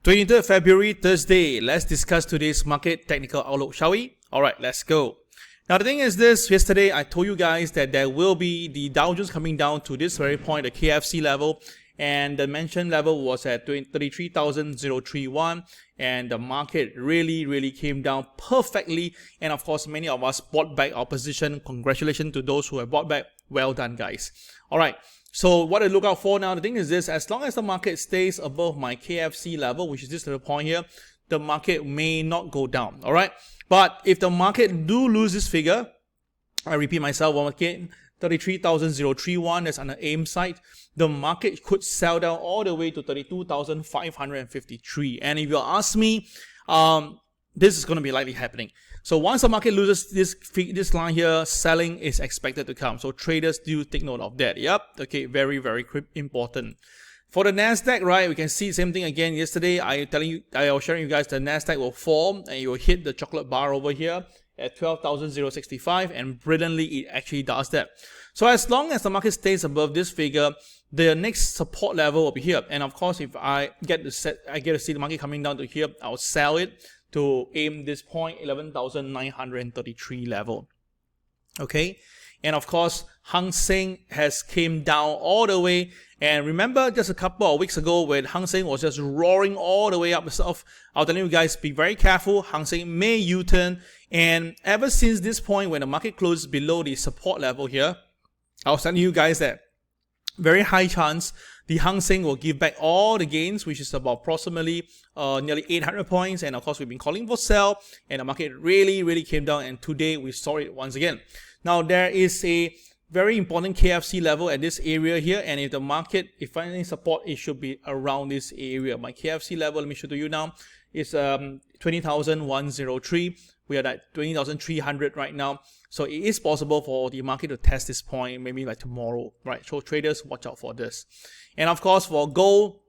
23rd February, Thursday. Let's discuss today's market technical outlook, shall we? Alright, let's go. Now the thing is this, yesterday I told you guys that there will be the Dow Jones coming down to this very point, the KFC level, and the mentioned level was at 33,031, and the market really came down perfectly, and of course many of us bought back our position. Congratulations to those who have bought back. Well done, guys. Alright, so what to look out for now, the thing is this, as long as the market stays above my KFC level, which is this little point here, the market may not go down. Alright, but if the market do lose this figure, I repeat myself once again, 33,031, that's on the aim side, the market could sell down all the way to 32,553. And if you ask me, this is going to be likely happening. So once the market loses this line here, selling is expected to come. So traders do take note of that. Yep. Okay. Very important. For the NASDAQ, right, we can see the same thing again. Yesterday, I was sharing you guys the NASDAQ will form and it will hit the chocolate bar over here at 12,065, and brilliantly it actually does that. So as long as the market stays above this figure, the next support level will be here. And of course, if I get to see the market coming down to here, I'll sell it to aim this point, 11,933 level. Okay, and of course, Hang Seng has came down all the way. And remember, just a couple of weeks ago, when Hang Seng was just roaring all the way up itself, I was telling you guys, be very careful. Hang Seng may U-turn. And ever since this point, when the market closed below the support level here, I was telling you guys that very high chance the Hang Seng will give back all the gains, which is about approximately nearly 800 points. And of course, we've been calling for sell, and the market really came down. And today we saw it once again. Now there is a very important KFC level at this area here, and if the market, if finding support, it should be around this area. My KFC level, let me show to you now, is 20,103. We are at 20,300 right now. So it is possible for the market to test this point maybe like tomorrow, right? So traders, watch out for this. And of course, for gold,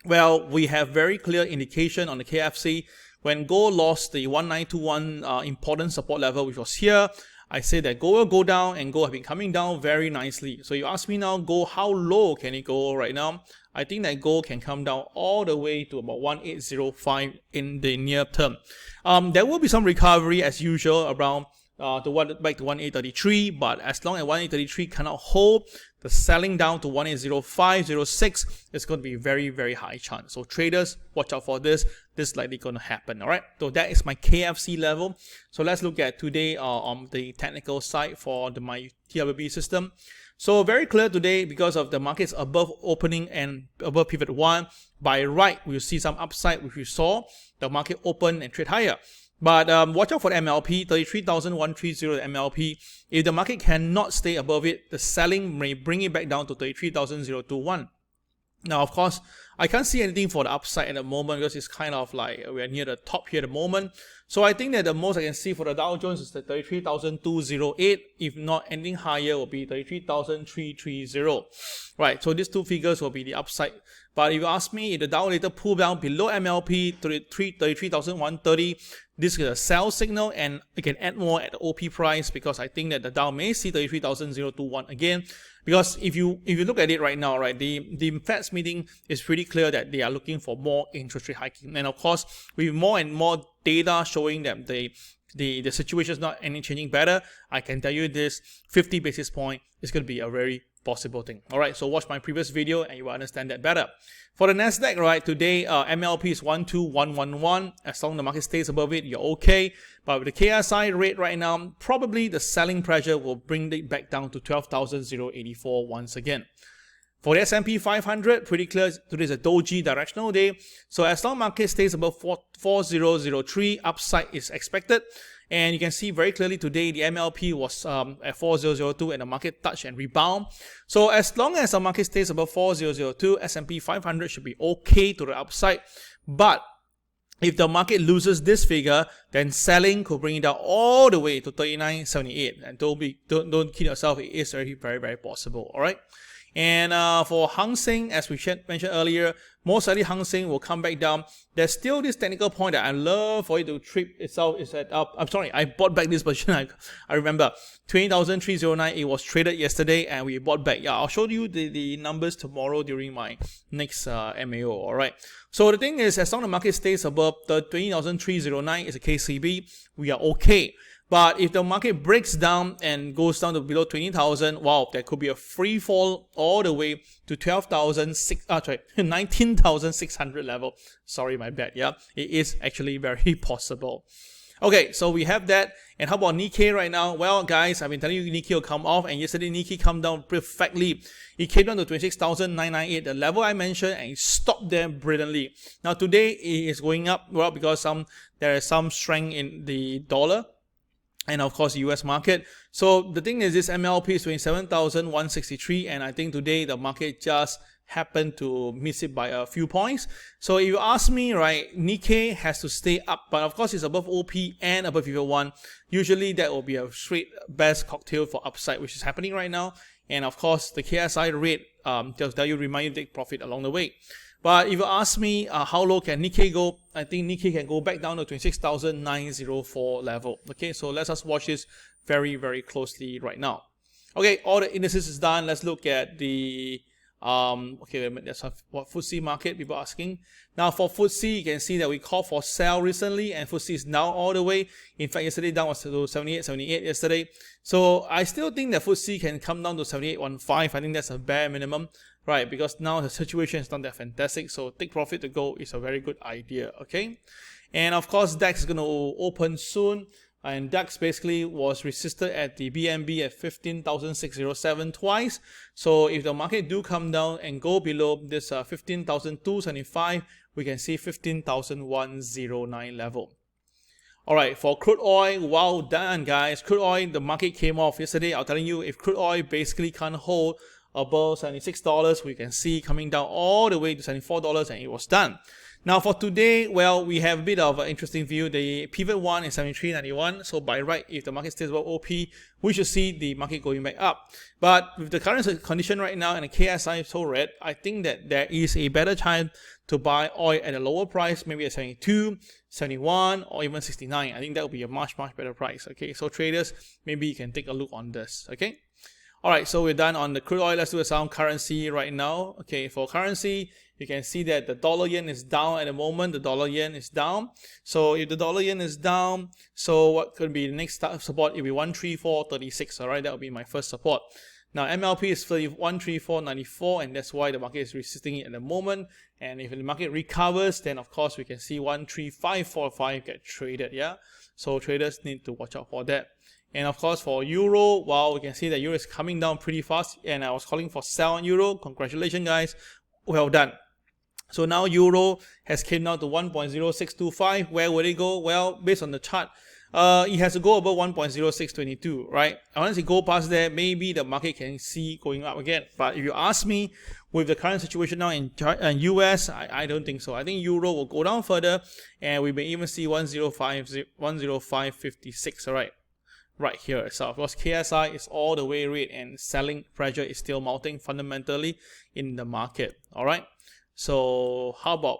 well, we have very clear indication on the KFC. When gold lost the 1921 important support level, which was here, I say that gold will go down, and gold have been coming down very nicely. So you ask me now, gold, how low can it go right now? I think that gold can come down all the way to about 1805 in the near term. There will be some recovery as usual around back to 1833, but as long as 1833 cannot hold, the selling down to 1805, 06 is going to be very high chance. So traders, watch out for this. This is likely going to happen. All right. So that is my KFC level. So let's look at today on the technical side for my TWB system. So very clear today because of the markets above opening and above pivot 1. By right, we'll see some upside, which we saw the market open and trade higher. But watch out for the MLP, 33,130 MLP. If the market cannot stay above it, the selling may bring it back down to 33,021. Now, of course, I can't see anything for the upside at the moment because it's kind of like we're near the top here at the moment. So I think that the most I can see for the Dow Jones is the 33,208. If not, anything higher will be 33,330. Right, so these two figures will be the upside. But if you ask me, if the Dow later pull down below MLP, 33,130, this is a sell signal, and you can add more at the OP price because I think that the Dow may see 33,021 again. Because if you look at it right now, right, the Fed's meeting is pretty clear that they are looking for more interest rate hiking. And of course, with more and more data showing that the situation is not any changing better, I can tell you this, 50 basis point is going to be a very possible thing. All right, so watch my previous video and you will understand that better. For the NASDAQ, right, today MLP is 12111. As long as the market stays above it, you're okay. But with the KSI rate right now, probably the selling pressure will bring it back down to 12,084 once again. For the S&P 500, pretty clear, today is a doji directional day. So as long as market stays above 4003, upside is expected. And you can see very clearly today the MLP was at 4002 and the market touched and rebound. So as long as the market stays above 4002, S&P 500 should be okay to the upside. But if the market loses this figure, then selling could bring it down all the way to 3978. And don't kid yourself, it is very possible. All right. And for Hang Seng, as we mentioned earlier, most likely Hang Seng will come back down. There's still this technical point that I love for it to trip itself. Is that up? I'm sorry, I bought back this position. I remember 20,309. It was traded yesterday, and we bought back. Yeah, I'll show you the numbers tomorrow during my next MAO. All right. So the thing is, as long as the market stays above the 20,309 is a KCB, we are okay. But if the market breaks down and goes down to below 20,000, wow, there could be a free fall all the way to 19,600 level. Sorry, my bad. Yeah, it is actually very possible. Okay, so we have that. And how about Nikkei right now? Well, guys, I've been telling you Nikkei will come off, and yesterday Nikkei come down perfectly. It came down to 26,998, the level I mentioned, and it stopped there brilliantly. Now today it is going up, well, because there is some strength in the dollar. And of course, the US market. So the thing is, this MLP is 27,163, and I think today the market just happened to miss it by a few points. So if you ask me, right, Nikkei has to stay up, but of course it's above OP and above EUR1. Usually that will be a straight best cocktail for upside, which is happening right now. And of course, the KSI rate just remind you to take profit along the way. But if you ask me how low can Nikkei go, I think Nikkei can go back down to 26,904 level. Okay, so let's just watch this very, very closely right now. Okay, all the indices is done. Let's look at the okay, wait a minute, that's what FTSE market, people asking. Now for FTSE, you can see that we called for sell recently, and FTSE is down all the way. In fact, yesterday down was to 78 yesterday. So I still think that FTSE can come down to 78.15. I think that's a bare minimum, right? Because now the situation is not that fantastic. So take profit to go is a very good idea, okay? And of course, DAX is going to open soon. And DAX basically was resisted at the BNB at 15,607 twice. So if the market do come down and go below this 15,275, we can see 15,109 level. Alright, for crude oil, well done guys. Crude oil, the market came off yesterday. I'm telling you, if crude oil basically can't hold above $76, we can see coming down all the way to $74, and it was done. Now for today, well, we have a bit of an interesting view. The pivot one is 73.91. So by right, if the market stays above OP, we should see the market going back up. But with the current condition right now and the KSI is so red, I think that there is a better chance to buy oil at a lower price, maybe at 72, 71, or even 69. I think that would be a much, much better price. Okay, so traders, maybe you can take a look on this. Okay. Alright, so we're done on the crude oil. Let's do some currency right now. Okay, for currency, you can see that the dollar yen is down at the moment. The dollar yen is down. So if the dollar yen is down, so what could be the next support? It will be 134.36. Alright, that will be my first support. Now MLP is 134.94, and that's why the market is resisting it at the moment. And if the market recovers, then of course we can see 135.45 get traded. Yeah, so traders need to watch out for that. And of course for euro, well, we can see that euro is coming down pretty fast, and I was calling for sell on euro. Congratulations guys, well done. So now euro has came down to 1.0625. Where will it go? Well, based on the chart, it has to go above 1.0622, right? And once it go past there, maybe the market can see going up again. But if you ask me, with the current situation now in US, I don't think so. I think euro will go down further, and we may even see 105.56. All right. Right here. So of course KSI is all the way red, and selling pressure is still mounting fundamentally in the market. Alright, so how about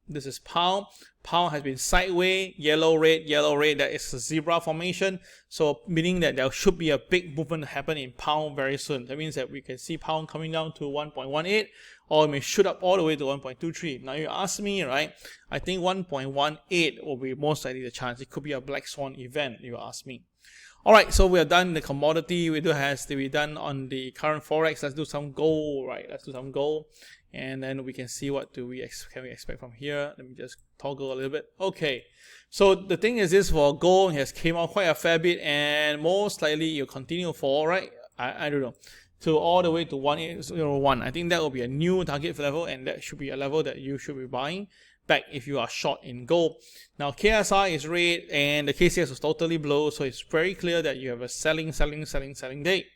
this is pound. Pound has been sideways, yellow red, that is a zebra formation, so meaning that there should be a big movement happen in pound very soon. That means that we can see pound coming down to 1.18, or it may shoot up all the way to 1.23. Now you ask me, right, I think 1.18 will be most likely the chance. It could be a black swan event, you ask me. Alright, so we are done the commodity. We do has to be done on the current forex. Let's do some gold, right? Let's do some gold, and then we can see what can we expect from here. Let me just toggle a little bit. Okay, so the thing is this, for gold, it has came out quite a fair bit, and most likely you'll continue to fall, right? I don't know, to all the way to 1801. I think that will be a new target level, and that should be a level that you should be buying back if you are short in gold. Now KSI is red, and the KCS was totally blue, so it's very clear that you have a selling day.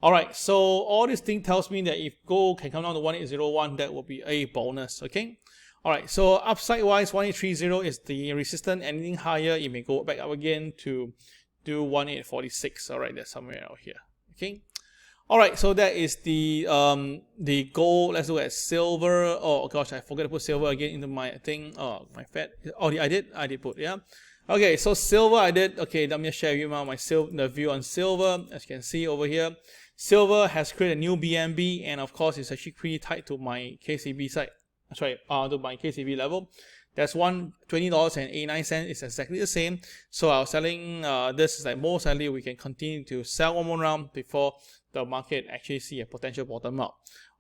Alright, so all this thing tells me that if gold can come down to 1801, that will be a bonus. Okay. Alright, so upside wise, 1830 is the resistance. Anything higher, it may go back up again to do 1846. Alright, that's somewhere out here. Okay. All right, so that is the gold. Let's look at silver. Oh gosh, I forgot to put silver again into my thing. Oh, my Fed. Oh, I did put, yeah. Okay, so silver I did. Okay, let me share with you now the view on silver. As you can see over here, silver has created a new BNB, and of course it's actually pretty tight to my KCB side. Sorry, to my KCB level. That's $20.89. It's exactly the same. So I was selling this is like most likely we can continue to sell one more round before the market actually see a potential bottom out.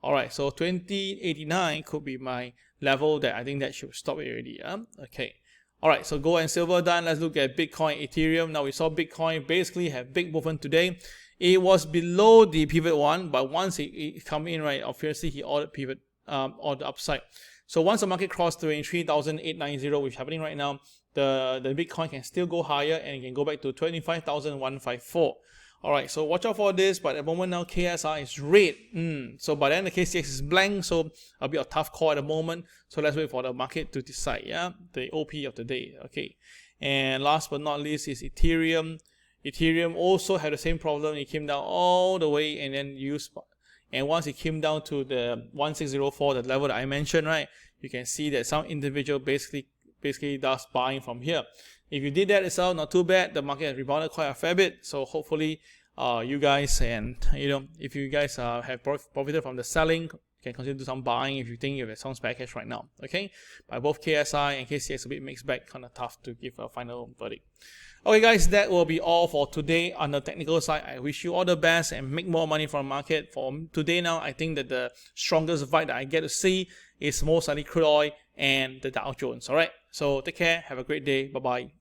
All right, so 2089 could be my level that I think that should stop it already. Okay. All right, so gold and silver done. Let's look at Bitcoin, Ethereum. Now we saw Bitcoin basically have big movement today. It was below the pivot one, but once it come in, right, obviously he ordered pivot on the upside. So once the market crossed 23,890, which is happening right now, the Bitcoin can still go higher and it can go back to 25,154. All right, so watch out for this. But at the moment now, KSI is red. So by then the KCX is blank, so a bit of tough call at the moment. So let's wait for the market to decide. Yeah, the OP of the day. Okay, and last but not least is Ethereum. Ethereum also had the same problem. It came down all the way and then used. And once it came down to the 1604, the level that I mentioned, right, you can see that some individual basically does buying from here. If you did that itself, not too bad. The market has rebounded quite a fair bit. So hopefully, you guys and if you guys have profited from the selling, you can consider do some buying if you think you have a strong package right now. Okay, but both KSI and KCX a bit mixed bag, kind of tough to give a final verdict. Okay guys, that will be all for today on the technical side. I wish you all the best and make more money from the market. For today now, I think that the strongest vibe that I get to see is most likely crude oil and the Dow Jones. Alright, so take care, have a great day, bye bye.